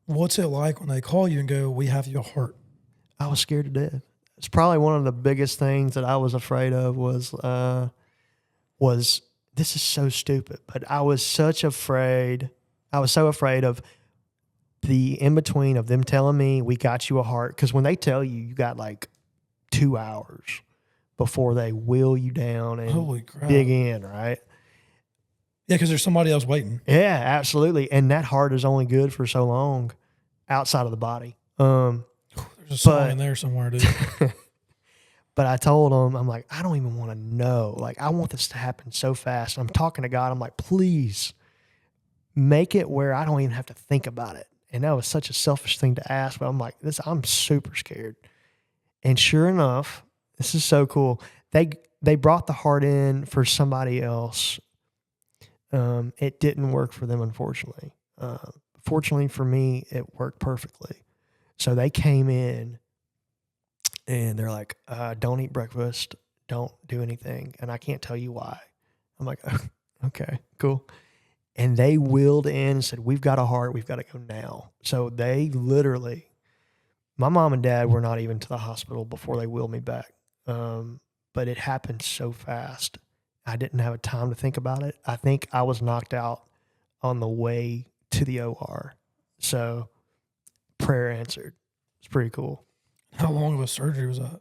What's it like when they call you and go, "We have your heart"? I was scared to death. It's probably one of the biggest things that I was afraid of was this is so stupid, but I was so afraid of the in between of them telling me we got you a heart. Because when they tell you, you got like 2 hours before they wheel you down and Holy crap. dig in, right? Yeah, because there's somebody else waiting. Yeah, absolutely. And that heart is only good for so long outside of the body. There's a song in there somewhere, dude. But I told him, I'm like, I don't even want to know. Like, I want this to happen so fast. I'm talking to God. I'm like, please make it where I don't even have to think about it. And that was such a selfish thing to ask. But I'm like, I'm super scared. And sure enough, this is so cool. They brought the heart in for somebody else. It didn't work for them, unfortunately. Fortunately for me, it worked perfectly. So they came in and they're like, don't eat breakfast. Don't do anything. And I can't tell you why. I'm like, okay, cool. And they wheeled in and said, we've got a heart. We've got to go now. So they literally, my mom and dad were not even to the hospital before they wheeled me back. But it happened so fast. I didn't have time to think about it. I think I was knocked out on the way to the OR. So prayer answered. It's pretty cool. How long of a surgery was that?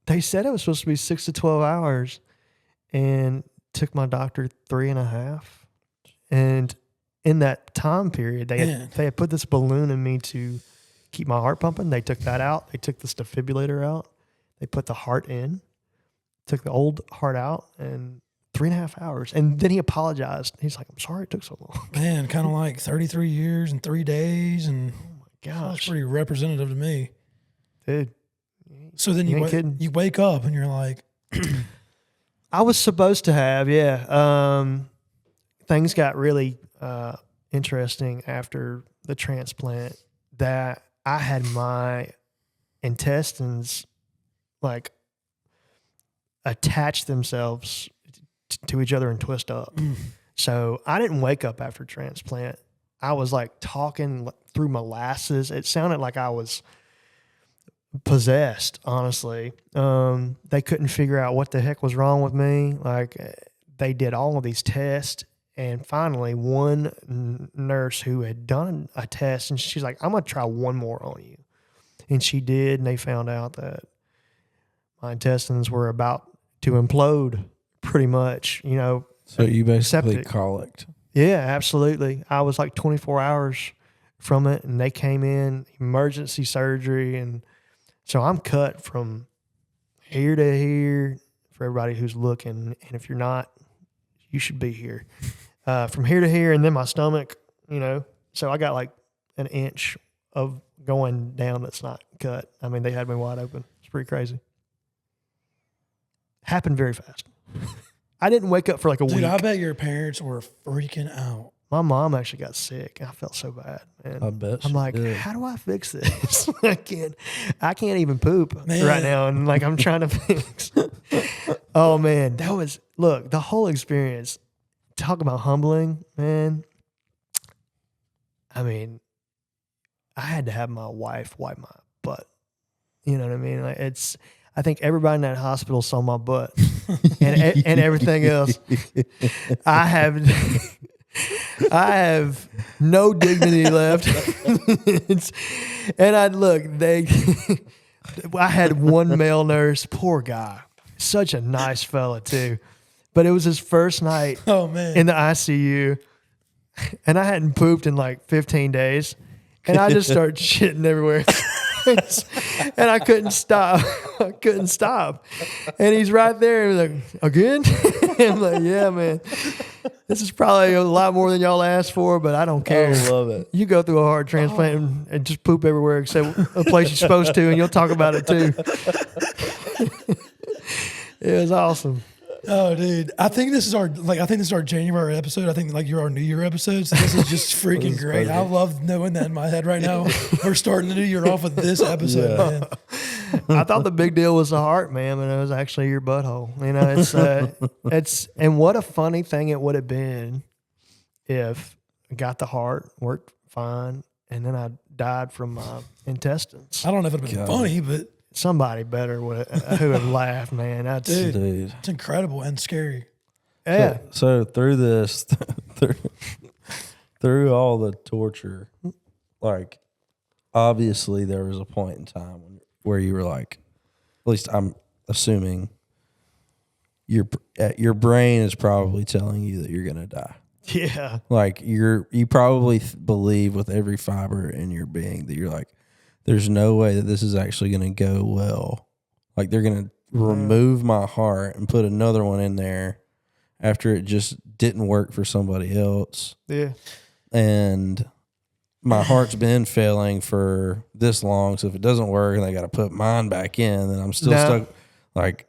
They said it was supposed to be 6 to 12 hours and took my doctor 3.5. And in that time period, they had put this balloon in me to keep my heart pumping. They took that out. They took the defibrillator out. They put the heart in, took the old heart out, and 3.5 hours. And then he apologized. He's like, I'm sorry it took so long. Man, kind of like 33 years and 3 days. And oh my gosh. That's pretty representative to me. Dude. So then you wake up and you're like. I was supposed to have, things got really interesting after the transplant that I had my intestines like attach themselves to each other and twist up. So I didn't wake up after transplant. I was like talking through molasses. It sounded like I was possessed, honestly. They couldn't figure out what the heck was wrong with me. Like they did all of these tests. And finally, one nurse who had done a test, and she's like, I'm going to try one more on you. And she did, and they found out that my intestines were about to implode pretty much, you know. So you basically septic. colicked. Yeah, absolutely. I was like 24 hours from it, and they came in, emergency surgery. And so I'm cut from here to here for everybody who's looking. And if you're not, you should be here. From here to here, and then my stomach, you know. So I got like an inch of going down that's not cut. I mean, they had me wide open. It's pretty crazy. Happened very fast. I didn't wake up for like a week. Dude, I bet your parents were freaking out. My mom actually got sick. I felt so bad. And I bet I'm like, how do I fix this? I can't even poop right now. And like, I'm trying to fix. Oh man, look, the whole experience, talk about humbling, man. I mean, I had to have my wife wipe my butt. You know what I mean? Like I think everybody in that hospital saw my butt and everything else. I have no dignity left. And I had one male nurse, poor guy, such a nice fella too. But it was his first night in the ICU, and I hadn't pooped in like 15 days, and I just started shitting everywhere. And I couldn't stop. And he's right there. He's like, again? I'm like, yeah, man. This is probably a lot more than y'all asked for, but I don't care. I love it. You go through a heart transplant and just poop everywhere except a place you're supposed to, and you'll talk about it too. It was awesome. Oh, dude! I think this is our January episode. I think like you're our New Year episode. So this is just freaking great. I love knowing that in my head right now. We're starting the new year off with this episode, man. I thought the big deal was the heart, man, but it was actually your butthole. You know, and what a funny thing it would have been if I got the heart, worked fine, and then I died from my intestines. I don't know if it'd have been God. funny, but Somebody better would who would laugh, man. That's dude, it's incredible and scary. yeah. So through this, through all the torture, like obviously there was a point in time where you were like, at least I'm assuming your brain is probably telling you that you're gonna die. Yeah. Like you probably believe with every fiber in your being that you're like, there's no way that this is actually gonna go well. Like they're gonna remove my heart and put another one in there after it just didn't work for somebody else. Yeah. And my heart's been failing for this long, so if it doesn't work and they got to put mine back in, then I'm still stuck. Like,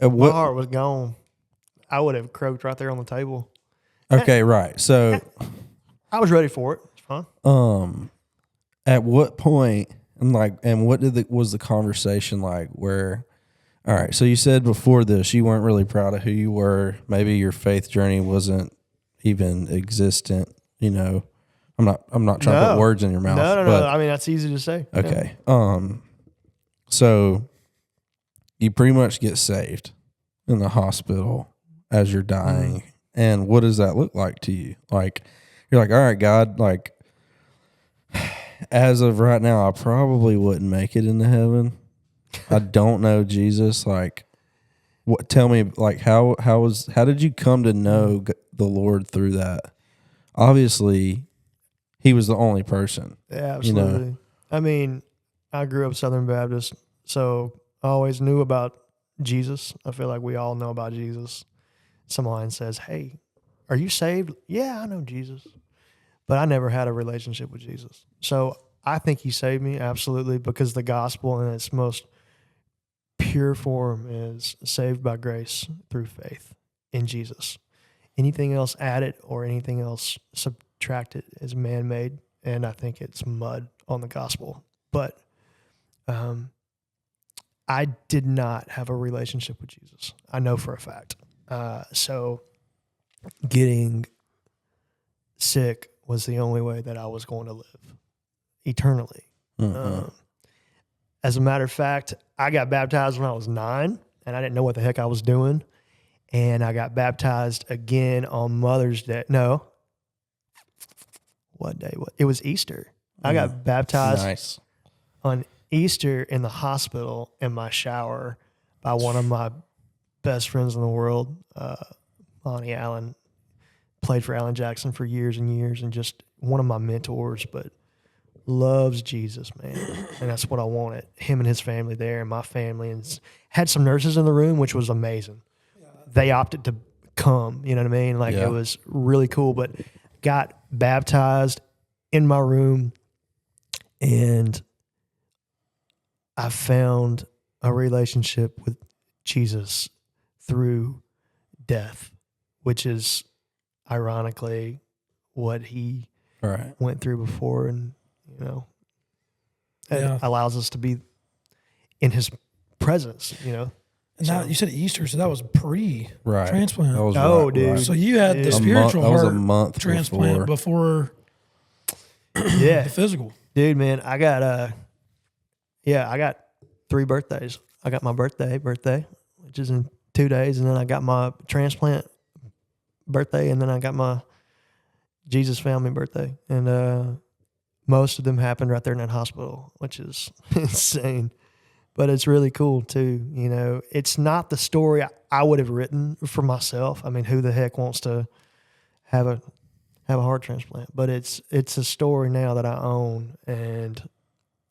My heart was gone. I would have croaked right there on the table. Okay, right. So, I was ready for it. It's fine. at what point and what was the conversation like? Where, all right. So you said before this you weren't really proud of who you were. Maybe your faith journey wasn't even existent. You know, I'm not trying to put words in your mouth. No. I mean, that's easy to say. Okay. So you pretty much get saved in the hospital as you're dying. And what does that look like to you? Like, you're like, all right, God, like, as of right now, I probably wouldn't make it into heaven. I don't know Jesus. Like, what? Tell me, like, how did you come to know the Lord through that? Obviously, He was the only person. Yeah, absolutely. You know? I mean, I grew up Southern Baptist, so I always knew about Jesus. I feel like we all know about Jesus. Someone says, "Hey, are you saved?" Yeah, I know Jesus. But I never had a relationship with Jesus. So I think He saved me, absolutely, because the gospel in its most pure form is saved by grace through faith in Jesus. Anything else added or anything else subtracted is man-made, and I think it's mud on the gospel. But I did not have a relationship with Jesus. I know for a fact. So getting sick was the only way that I was going to live eternally. As a matter of fact, I got baptized when I was 9, and I didn't know what the heck I was doing. And I got baptized again on Mother's Day. No. What day? It was Easter. I got baptized on Easter in the hospital in my shower by one of my best friends in the world, Lonnie Allen. Played for Alan Jackson for years and years, and just one of my mentors, but loves Jesus, man. And that's what I wanted. Him and his family there, and my family, and had some nurses in the room, which was amazing. They opted to come, you know what I mean? Like, it was really cool, but got baptized in my room, and I found a relationship with Jesus through death, which is ironically what He went through before, and it allows us to be in His presence, And now you said Easter, so that was pre-transplant. Dude. So you had the spiritual heart a month transplant before the physical. Dude, man, I got 3 birthdays. I got my birthday, which is in 2 days, and then I got my transplant birthday, and then I got my Jesus family birthday. And most of them happened right there in that hospital, which is insane. But it's really cool too. It's not the story I would have written for myself. I mean, who the heck wants to have a heart transplant? But it's a story now that I own, and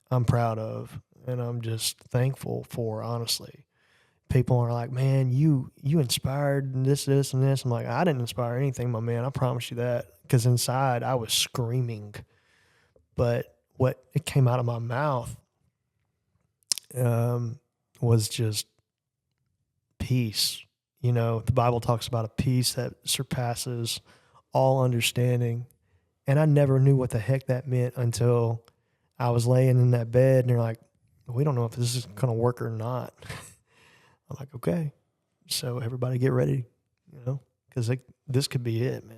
I'm proud of, and I'm just thankful for, honestly. People are like, man, you inspired this, and this. I'm like, I didn't inspire anything, my man. I promise you that. Because inside I was screaming. But what it came out of my mouth was just peace. The Bible talks about a peace that surpasses all understanding. And I never knew what the heck that meant until I was laying in that bed, and they're like, we don't know if this is going to work or not. I'm like, okay. So everybody get ready, because this could be it, man.